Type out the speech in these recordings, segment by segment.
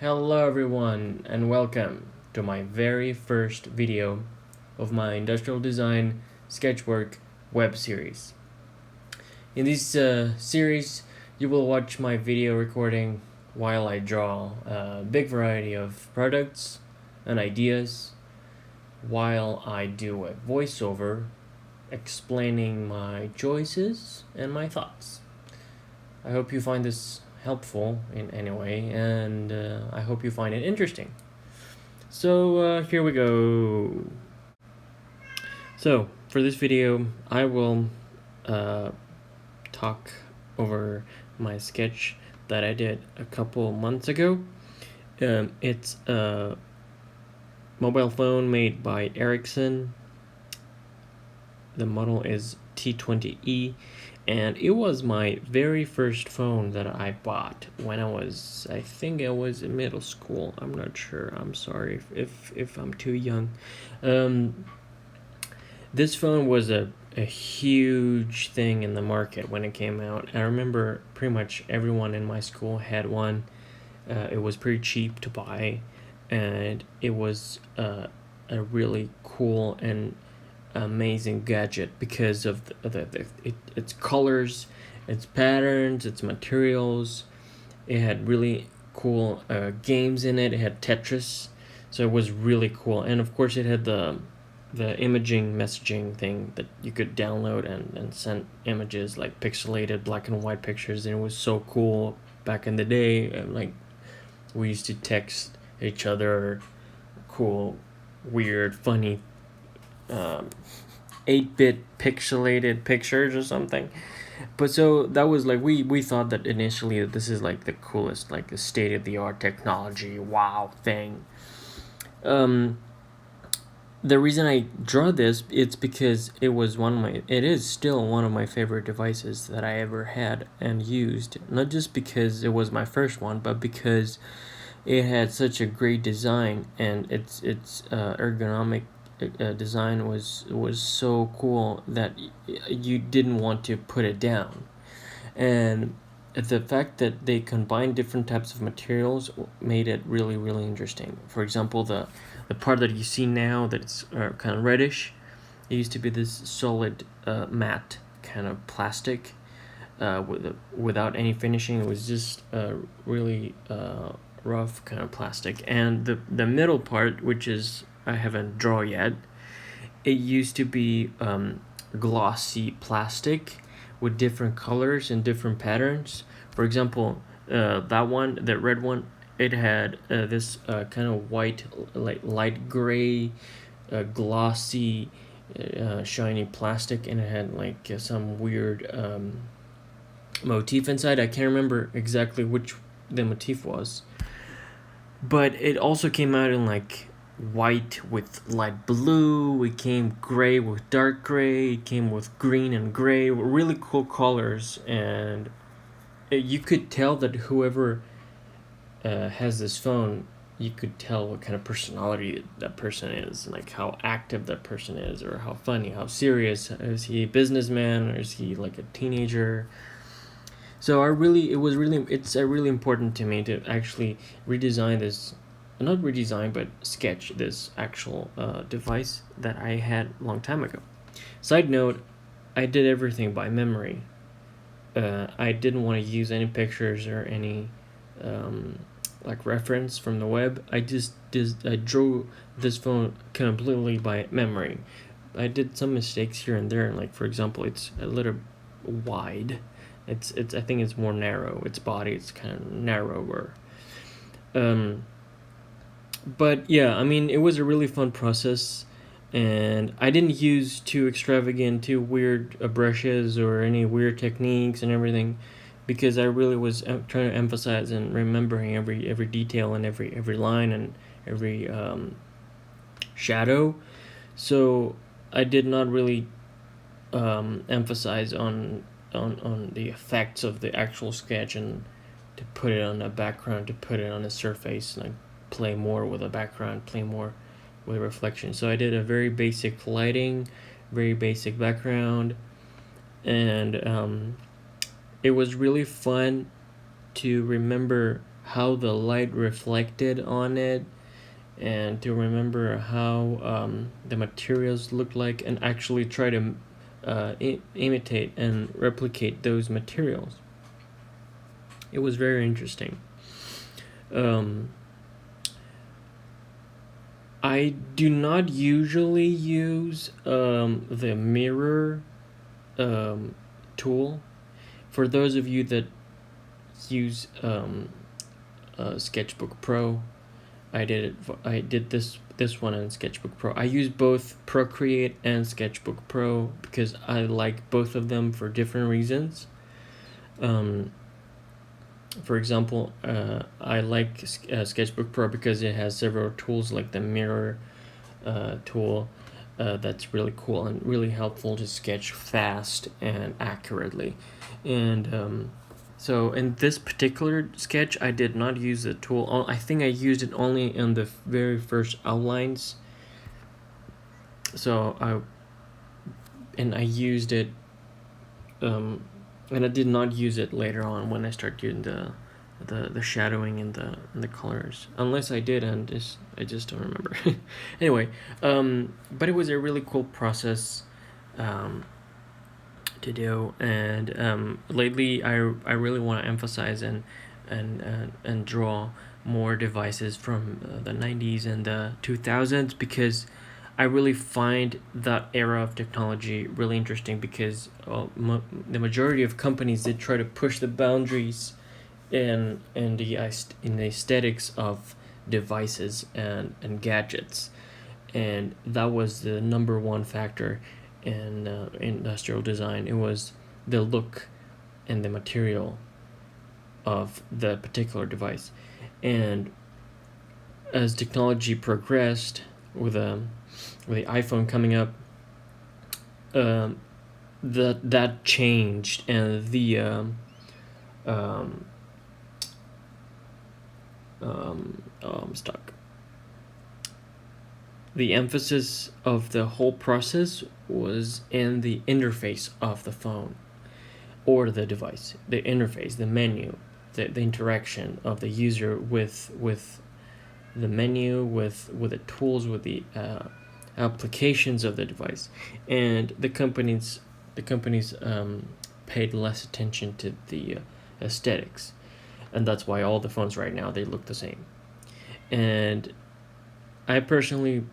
Hello everyone and welcome to my very first video of my industrial design sketchwork web series. In this series you will watch my video recording while I draw a big variety of products and ideas while I do a voiceover explaining my choices and my thoughts. I hope you find this helpful in any way, and I hope you find it interesting. So here we go. So for this video, I will talk over my sketch that I did a couple months ago. It's a mobile phone made by Ericsson. The model is T20E, and it was my very first phone that I bought when I think I was in middle school. I'm not sure. I'm sorry if I'm too young. This phone was a huge thing in the market when it came out. I remember pretty much everyone in my school had one. It was pretty cheap to buy, and it was a really cool and amazing gadget because of its colors, its patterns, its materials. It had really cool games in it. It had Tetris, so it was really cool. And of course, it had the imaging messaging thing that you could download and send images, like pixelated black and white pictures, and it was so cool back in the day. Like, we used to text each other cool, weird, funny 8-bit pixelated pictures or something. But so that was like, we thought that initially that this is like the coolest, like the state-of-the-art technology, wow thing. The reason I draw this, it's because it is still one of my favorite devices that I ever had and used. Not just because it was my first one, but because it had such a great design, and its ergonomic design was so cool that you didn't want to put it down. And the fact that they combined different types of materials made it really, really interesting. For example, the part that you see now that's kind of reddish, it used to be this solid matte kind of plastic without any finishing. It was just really rough kind of plastic. And the middle part, which is I haven't drawn yet, it used to be glossy plastic with different colors and different patterns. For example, that red one, it had this kind of white, like light gray, glossy, shiny plastic, and it had like some weird motif inside. I can't remember exactly which the motif was, but it also came out in like white with light blue. It came gray with dark gray. It came with green and gray. Really cool colors, and you could tell that whoever has this phone, you could tell what kind of personality that person is, like how active that person is, or how funny, how serious. Is he a businessman, or is he like a teenager? So it's really important to me to actually redesign this, not redesign, but sketch this actual device that I had a long time ago. Side note, I did everything by memory. I didn't want to use any pictures or any like reference from the web. I drew this phone completely by memory. I did some mistakes here and there, like for example, it's a little wide. It's I think it's more narrow. Its body is kind of narrower. But yeah, I mean, it was a really fun process, and I didn't use too extravagant, too weird brushes or any weird techniques and everything, because I really was trying to emphasize and remembering every detail and every line and every shadow. So I did not really emphasize on the effects of the actual sketch, and to put it on a background, to put it on a surface, like play more with a background, play more with reflection. So I did a very basic lighting, very basic background, and it was really fun to remember how the light reflected on it, and to remember how the materials look like, and actually try to imitate and replicate those materials. It was very interesting. I do not usually use the mirror tool. For those of you that use Sketchbook Pro, I did this one in Sketchbook Pro. I use both Procreate and Sketchbook Pro because I like both of them for different reasons. For example, I like Sketchbook Pro because it has several tools like the mirror tool that's really cool and really helpful to sketch fast and accurately. And so in this particular sketch, I did not use the tool. I think I used it only in the very first outlines. So I used it, and I did not use it later on when I started doing the shadowing and the colors, unless I did, and I just don't remember. Anyway, but it was a really cool process to do, and lately I really want to emphasize and draw more devices from the 90s and the 2000s, because I really find that era of technology really interesting, because the majority of companies, they try to push the boundaries in the aesthetics of devices and gadgets, and that was the number one factor in industrial design. It was the look and the material of the particular device. And as technology progressed, with the iPhone coming up, that changed, and I'm stuck. The emphasis of the whole process was in the interface of the phone or the device, the interface, the menu, the interaction of the user with the menu, with the tools, with the applications of the device. And the companies paid less attention to the aesthetics, and that's why all the phones right now, they look the same. And I personally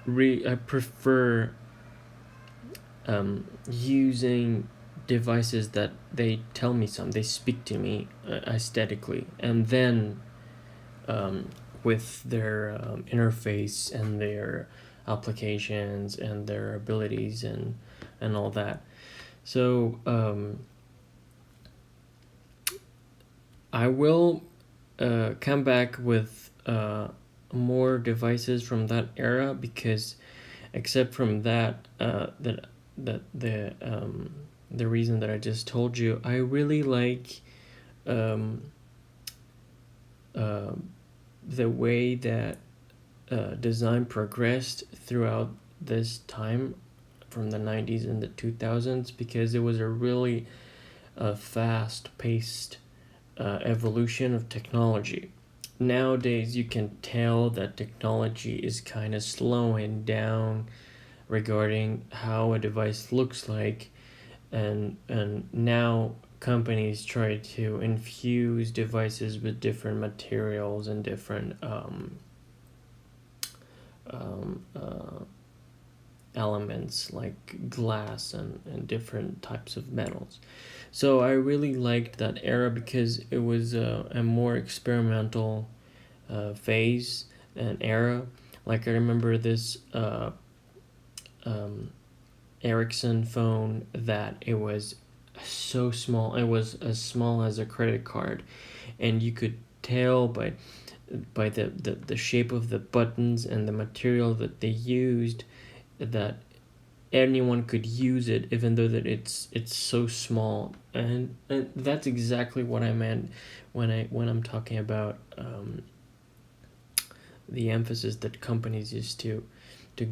I prefer using devices that they tell me something, they speak to me aesthetically, and then with their interface and their applications and their abilities and all that. So I will come back with more devices from that era, because except from that, the reason that I just told you, I really like the way that design progressed throughout this time from the 90s and the 2000s, because it was a really fast-paced evolution of technology. Nowadays, you can tell that technology is kind of slowing down regarding how a device looks like, and now companies try to infuse devices with different materials and different elements like glass and different types of metals. So I really liked that era because it was a more experimental phase and era. Like, I remember this Ericsson phone that it was so small. It was as small as a credit card, and you could tell by the shape of the buttons and the material that they used that anyone could use it, even though that it's so small. And that's exactly what I meant when I'm talking about the emphasis that companies used to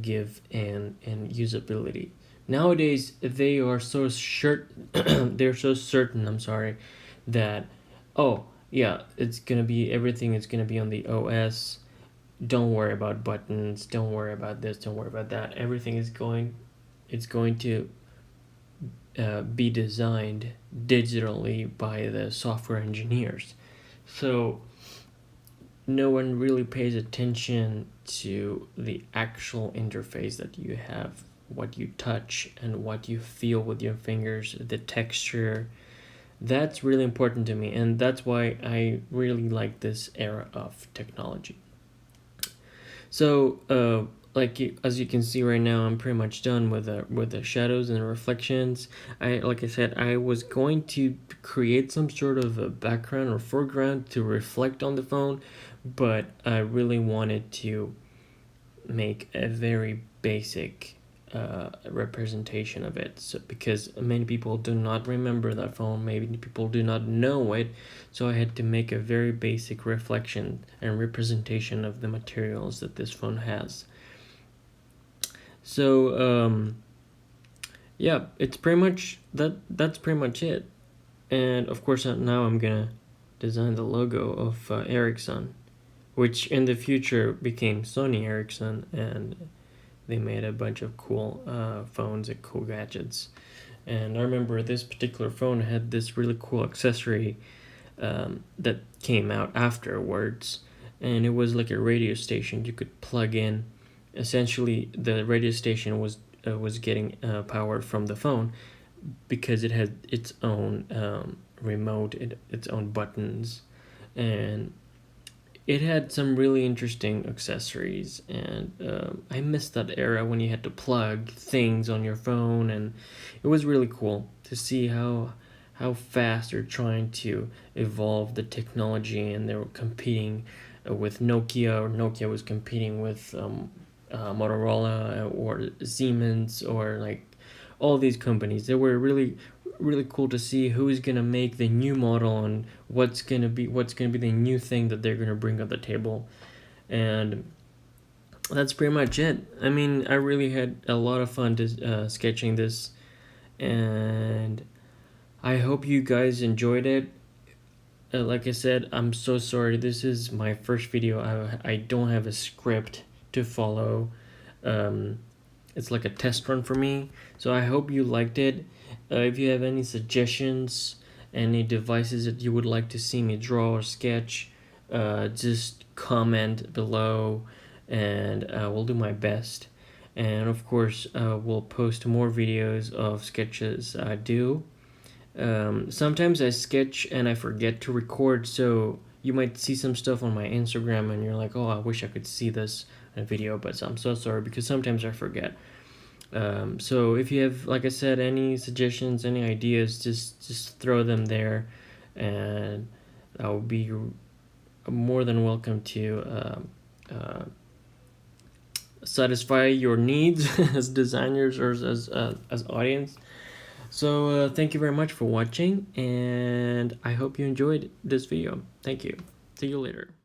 give and usability. Nowadays, they are so they're so certain, I'm sorry, that, oh, yeah, it's gonna be, everything is gonna be on the OS. Don't worry about buttons, don't worry about this, don't worry about that. Everything is going, it's going to be designed digitally by the software engineers. So no one really pays attention to the actual interface that you have, what you touch and what you feel with your fingers, the texture. That's really important to me, and that's why I really like this era of technology. So, as you can see right now, I'm pretty much done with the shadows and the reflections. Like I said, I was going to create some sort of a background or foreground to reflect on the phone, but I really wanted to make a very basic representation of it. So because many people do not remember that phone, maybe people do not know it, so I had to make a very basic reflection and representation of the materials that this phone has. So yeah, it's pretty much that's pretty much it. And of course, now I'm gonna design the logo of Ericsson, which in the future became Sony Ericsson, and they made a bunch of cool phones and cool gadgets. And I remember this particular phone had this really cool accessory that came out afterwards, and it was like a radio station you could plug in. Essentially, the radio station was getting power from the phone because it had its own remote, its own buttons, and it had some really interesting accessories. And I missed that era when you had to plug things on your phone, and it was really cool to see how fast they're trying to evolve the technology, and they were competing with Nokia, or Nokia was competing with Motorola or Siemens, or like all these companies. They were really cool to see who's gonna make the new model and what's gonna be the new thing that they're gonna bring on the table. And that's pretty much it. I mean, I really had a lot of fun sketching this, and I hope you guys enjoyed it. Like I said, I'm so sorry. This is my first video. I don't have a script to follow. It's like a test run for me. So I hope you liked it. If you have any suggestions, any devices that you would like to see me draw or sketch, just comment below, and we'll do my best. And of course, we'll post more videos of sketches I do. Sometimes I sketch and I forget to record, so you might see some stuff on my Instagram and you're like, oh, I wish I could see this in a video, but I'm so sorry because sometimes I forget. So if you have, like I said, any suggestions, any ideas, just throw them there, and I will be more than welcome to satisfy your needs as designers or as audience. So thank you very much for watching, and I hope you enjoyed this video. Thank you. See you later.